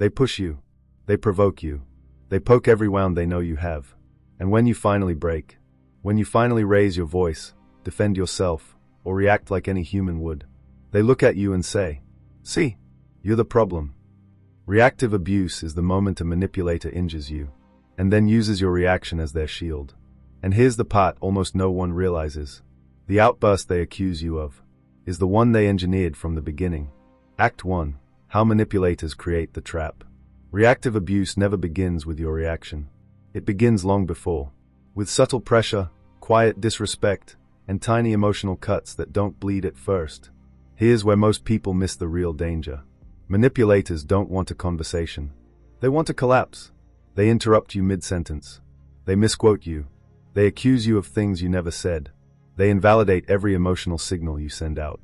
They push you. They provoke you. They poke every wound they know you have. And when you finally break, when you finally raise your voice, defend yourself, or react like any human would, they look at you and say, "See, you're the problem." Reactive abuse is the moment a manipulator injures you, and then uses your reaction as their shield. And here's the part almost no one realizes. The outburst they accuse you of is the one they engineered from the beginning. Act 1. How manipulators create the trap. Reactive abuse never begins with your reaction. It begins long before, with subtle pressure, quiet disrespect, and tiny emotional cuts that don't bleed at first. Here's where most people miss the real danger. Manipulators don't want a conversation. They want a collapse. They interrupt you mid-sentence. They misquote you. They accuse you of things you never said. They invalidate every emotional signal you send out.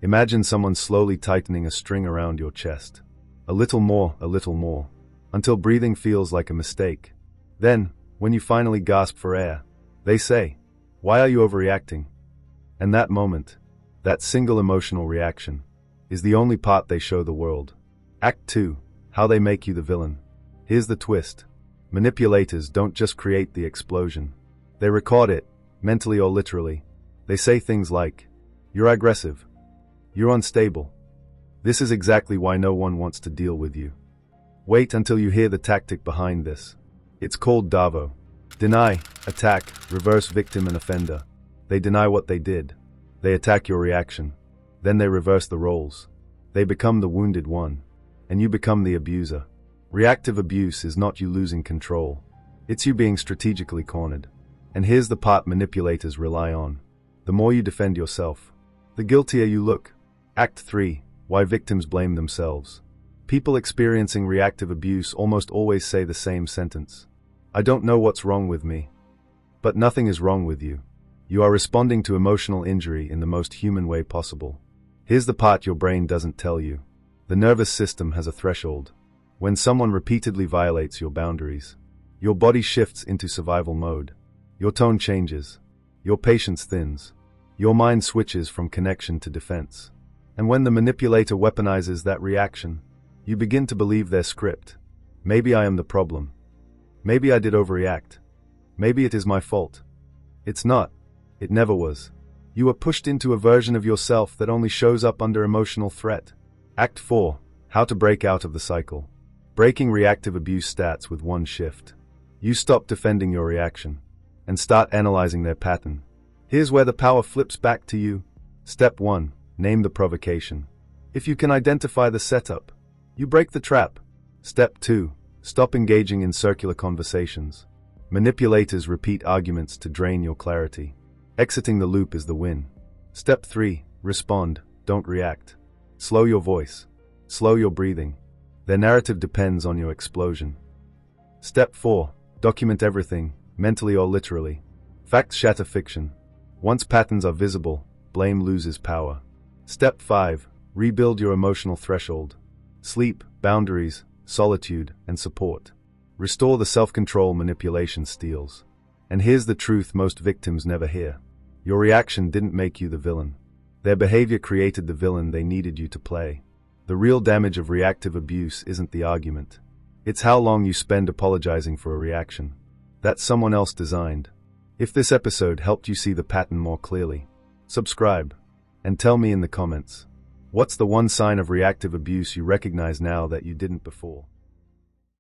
Imagine someone slowly tightening a string around your chest. A little more, until breathing feels like a mistake. Then, when you finally gasp for air, they say, "Why are you overreacting?" And that moment, that single emotional reaction, is the only part they show the world. Act 2. How they make you the villain. Here's the twist. Manipulators don't just create the explosion. They record it, mentally or literally. They say things like, "You're aggressive. You're unstable. This is exactly why no one wants to deal with you." Wait until you hear the tactic behind this. It's called DAVO. Deny, attack, reverse victim and offender. They deny what they did. They attack your reaction. Then they reverse the roles. They become the wounded one, and you become the abuser. Reactive abuse is not you losing control. It's you being strategically cornered. And here's the part manipulators rely on. The more you defend yourself, the guiltier you look. Act 3. Why victims blame themselves. People experiencing reactive abuse almost always say the same sentence. "I don't know what's wrong with me." But nothing is wrong with you. You are responding to emotional injury in the most human way possible. Here's the part your brain doesn't tell you. The nervous system has a threshold. When someone repeatedly violates your boundaries, your body shifts into survival mode. Your tone changes. Your patience thins. Your mind switches from connection to defense. And when the manipulator weaponizes that reaction, you begin to believe their script. Maybe I am the problem. Maybe I did overreact. Maybe it is my fault. It's not. It never was. You are pushed into a version of yourself that only shows up under emotional threat. Act 4. How to break out of the cycle. Breaking reactive abuse starts with one shift. You stop defending your reaction and start analyzing their pattern. Here's where the power flips back to you. Step 1. Name the provocation. If you can identify the setup, you break the trap. Step 2. Stop engaging in circular conversations. Manipulators repeat arguments to drain your clarity. Exiting the loop is the win. Step 3. Respond, don't react. Slow your voice. Slow your breathing. Their narrative depends on your explosion. Step 4. Document everything, mentally or literally. Facts shatter fiction. Once patterns are visible, blame loses power. Step 5. Rebuild your emotional threshold. Sleep, boundaries, solitude, and support. Restore the self-control manipulation steals. And here's the truth most victims never hear. Your reaction didn't make you the villain. Their behavior created the villain they needed you to play. The real damage of reactive abuse isn't the argument. It's how long you spend apologizing for a reaction that someone else designed. If this episode helped you see the pattern more clearly, subscribe and tell me in the comments, what's the one sign of reactive abuse you recognize now that you didn't before?